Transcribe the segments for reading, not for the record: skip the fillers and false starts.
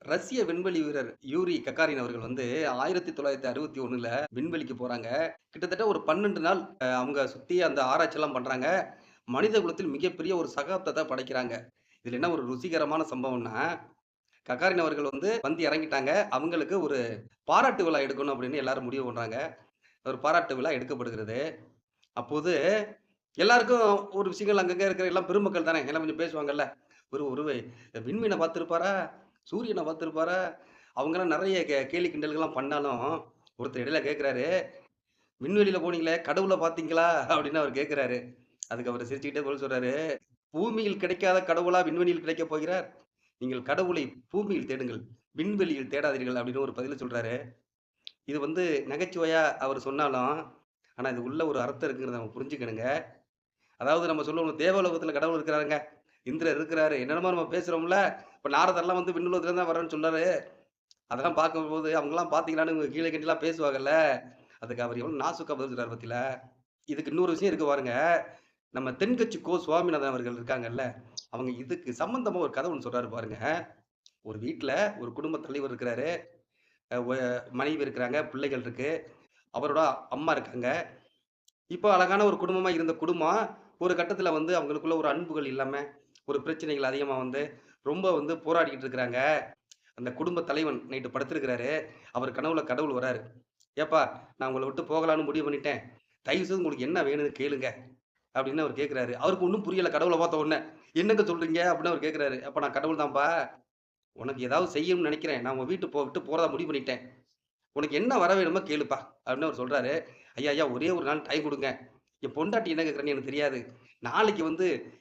ரஷ்ய விண்வெளி வீரர் யூரி ககாரின் அவர்கள் வந்து 1961ல விண்வெளிக்கு போறாங்க. கிட்டத்தட்ட ஒரு 12 நாள் அவங்க சுத்தி அந்த ஆராய்ச்சிலாம் பண்றாங்க. மனித குலத்தில் மிகப்பெரிய ஒரு சகாப்தத்த படைக்கிறாங்க. இதுல என்ன ஒரு ருசிகரமான சம்பவம்னா, ககாரின் அவர்கள் வந்து இறங்கிட்டாங்க. அவங்களுக்கு ஒரு பாராட்டு விழா எடுக்கணும் அப்படின்னு எல்லாரும் முடிவு பண்றாங்க. ஒரு பாராட்டு விழா எடுக்கப்படுகிறது. அப்போது எல்லாருக்கும் ஒரு விஷயங்கள் அங்கங்க இருக்கிற எல்லாம் பெருமக்கள் தானே! எல்லாம் கொஞ்சம் பேசுவாங்கல்ல. ஒரு ஒரு விண்மீன பார்த்திருப்பாரா? சூரியன பார்த்திருப்பாரா? அவங்கலாம் நெறைய கேலி கிண்டல்கள்லாம் பண்ணாலும், ஒருத்தர் இடையில கேட்கிறாரு, "விண்வெளியில போனீங்களே, கடவுள பார்த்தீங்களா?" அப்படின்னு அவர் கேட்கிறாரு. அதுக்கு அவரு சிரிச்சுக்கிட்டே பதில் சொல்றாரு, "பூமியில் கிடைக்காத கடவுளா விண்வெளியில் கிடைக்கப் போகிறார்? நீங்கள் கடவுளை பூமியில் தேடுங்கள். விண்வெளியில் தேடாதீர்கள்." அப்படின்னு ஒரு பதில சொல்றாரு. இது நகைச்சுவையா அவர் சொன்னாலும், ஆனா இது உள்ள ஒரு அர்த்தம் இருக்குங்கிறத நம்ம புரிஞ்சுக்கணுங்க. அதாவது நம்ம சொல்லுவோம், தேவலோகத்தில கடவுள் இருக்கிறாருங்க. இந்திரர் இருக்கிறாரு. என்னென்னமோ நம்ம பேசுறோம்ல. இப்ப நாரதர்லாம் விண்ணுலகத்துல தான் வரேன்னு சொன்னாரு. அதெல்லாம் பார்க்கும்போது அவங்கலாம் பார்த்தீங்களான்னு கீழ கிண்டலா பேசுவாங்கல்ல. அதுக்கு அவர் எவ்வளோ நாசூக்கா பதில் சொல்றாரு பாத்தீங்களா? இதுக்கு இன்னொரு விஷயம் இருக்கு பாருங்க. நம்ம தென்கட்சி சுவாமிநாதன் அவர்கள் இருக்காங்கல்ல. அவங்க இதுக்கு சம்பந்தமா ஒரு கதை ஒண்ணு சொல்றாரு பாருங்க. ஒரு வீட்ல ஒரு குடும்ப தலைவர் இருக்கிறாரு. அ ஒ மனைவி இருக்கிறாங்க, பிள்ளைகள் இருக்கு. அவரோட அம்மா இருக்காங்க. இப்போ அழகான ஒரு குடும்பமா இருந்த குடும்பம், ஒரு கட்டத்தில அவங்களுக்குள்ள ஒரு அன்புகள் இல்லாம, ஒரு பிரச்சனைகள் அதிகமா ரொம்ப போராடிக்கிட்டு இருக்கிறாங்க. அந்த குடும்ப தலைவன் நைட்டு படுத்திருக்கிறாரு. அவர் கனவுல கடவுள் வராரு. "ஏப்பா, நான் உங்கள விட்டு போகலான்னு முடிவு பண்ணிட்டேன். தயவு செய்து உங்களுக்கு என்ன வேணும்னு கேளுங்க." அப்படின்னு அவர் கேட்கிறாரு. அவருக்கு ஒண்ணும் புரியல கடவுள பார்த்த உடனே. "என்னங்க சொல்றீங்க?" அப்படின்னு அவர் கேட்கிறாரு. "அப்பா நான் கடவுள் தான்ப்பா. உனக்கு ஏதாவது செய்யணும்னு நெனைக்கிறேன். நான் உங்க விட்டு போறதா முடிவு பண்ணிட்டேன். உனக்கு என்ன வர வேணுமோ கேளுப்பா." அப்படின்னு அவர் சொல்றாரு. "ஐயா, ஐயா ஒரே ஒரு நாள் டைம் குடுங்க. என் பொண்டாட்டி என்ன கேட்குறான்னு எனக்கு தெரியாது. நாளைக்கு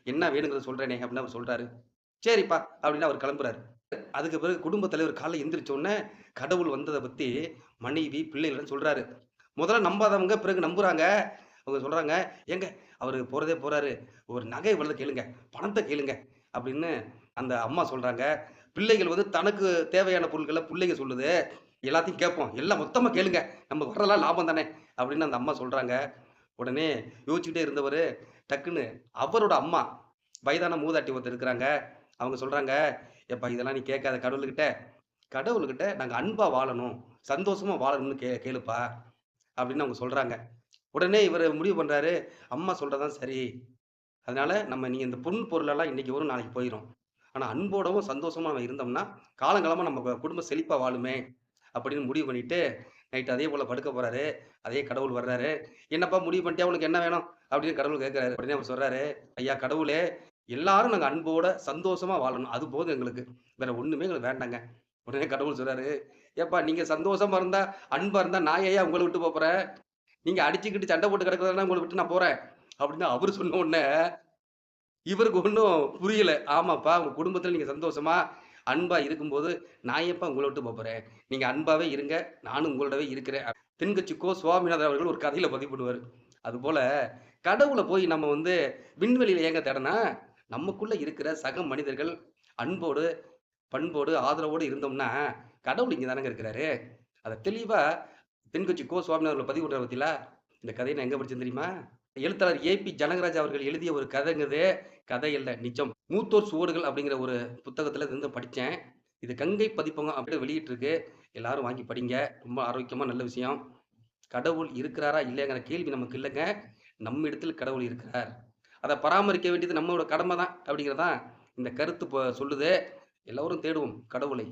என்ன வேணுங்கிறத சொல்றேனே." அப்படின்னு அவர் சொல்றாரு. "சரிப்பா." அப்படின்னு அவர் கிளம்புறாரு. அதுக்கு பிறகு குடும்பத் தலைவர் காலைல எந்திரிச்ச உடனே, கடவுள் வந்தத பத்தி மனைவி, பிள்ளைகளிடம் சொல்றாரு. முதல்ல நம்பாதவங்க பிறகு நம்புறாங்க. அவங்க சொல்றாங்க, "ஏங்க அவரு போறதே போறாரு. ஒரு நகை எவ்வளவு கேளுங்க. பணத்த கேளுங்க." அப்படின்னு அந்த அம்மா சொல்றாங்க. பிள்ளைகள் தனக்கு தேவையான பொருட்கள புள்ளைங்க சொல்லுது. "எல்லாத்தையும் கேட்போம். எல்லாம் மொத்தமா கேளுங்க. நம்ம வர்றதெல்லாம் லாபம் தானே." அப்படின்னு அந்த அம்மா சொல்றாங்க. உடனே யோசிச்சுக்கிட்டே இருந்தவரு, டக்குன்னு அவரோட அம்மா, வயதான மூதாட்டி ஒருத்தர் இருக்கிறாங்க. அவங்க சொல்றாங்க, "எப்பா இதெல்லாம் நீ கேட்காத கடவுள்கிட்ட. கடவுள்கிட்ட நாங்க அன்பா வாழணும், சந்தோஷமா வாழணும்னு கேளுப்பா." அப்படின்னு அவங்க சொல்றாங்க. உடனே இவரு முடிவு பண்றாரு, அம்மா சொல்றது தான் சரி. அதனால நீ இந்த பொருளெல்லாம் இன்னைக்கு வரும், நாளைக்கு போயிரும். ஆனா அன்போடவும், சந்தோஷமா நம்ம இருந்தோம்னா, காலங்காலமா நம்ம குடும்பம் செழிப்பா வாழுமே அப்படின்னு முடிவு பண்ணிட்டு, நைட் அதே போல படுக்க போறாரு. அதே கடவுள் வர்றாரு. "என்னப்பா முடிவு பண்ணிட்டியா? உனக்கு என்ன வேணும்?" அப்படின்னு கடவுள் கேட்கிறாரு. உடனே அவர் சொல்றாரு, "ஐயா கடவுளே, எல்லாரும் நாங்க அன்போட, சந்தோஷமா வாழணும். அது போதும் எங்களுக்கு. வேற ஒண்ணுமே எங்களுக்கு வேண்டாங்க." உடனே கடவுள் சொல்றாரு, "ஏப்பா நீங்க சந்தோஷமா இருந்தா, அன்பா இருந்தா நான் ஏன்யா உங்கள விட்டு போப்போறேன்? நீங்க அடிச்சுக்கிட்டு சண்டை போட்டு கிடக்கிறதுனால உங்கள விட்டு நான் போறேன்." அப்படின்னு அவரு சொன்ன உடனே, இவருக்கு ஒண்ணும் புரியல. "ஆமாப்பா, உங்க குடும்பத்தில நீங்க சந்தோஷமா, அன்பா இருக்கும்போது, நான் ஏன்ப்பா உங்கள விட்டு போப்போறேன்? நீங்க அன்பாவே இருங்க. நானும் உங்களோடவே இருக்கிறேன்." தென்கட்சி சுவாமிநாதன் அவர்கள் ஒரு கதையில பதிவு பண்ணுவாரு. அதுபோல கடவுள போய் நம்ம விண்வெளியில ஏங்க தேடணும்? நமக்குள்ள இருக்கிற சக மனிதர்கள் அன்போடு, பண்போடு, ஆதரவோடு இருந்தோம்னா, கடவுள் இங்க தானங்க இருக்கிறாரு. அத தெளிவா தென்கட்சி சுவாமிநாதன் அவர்கள் பதிவு பண்றாரு பாத்தீங்களா? இந்த கதைய நான் எங்க படிச்சேன் தெரியுமா? எழுத்தாளர் ஏ.பி. ஜனகராஜ் அவர்கள் எழுதிய ஒரு கதைங்க இது. கதை இல்ல, நிஜம். "மூத்தோர் சுவடுகள்" அப்படிங்கிற ஒரு புத்தகத்துல இருந்து படிச்சேன். இது கங்கை பதிப்பகம் அப்படி வெளியிட்டிருக்கு. எல்லாரும் வாங்கி படிங்க. ரொம்ப ஆரோக்கியமா நல்ல விஷயம். கடவுள் இருக்கிறாரா? இல்லையாங்கிற கேள்வி நமக்கு இல்லங்க. நம்மிடத்தில் கடவுள் இருக்கிறார். அத பராமரிக்க வேண்டியது நம்மளோட கடமை தான் அப்படிங்கிறது தான் இந்த கருத்து சொல்லுது. எல்லோரும் தேடுவோம் கடவுளை.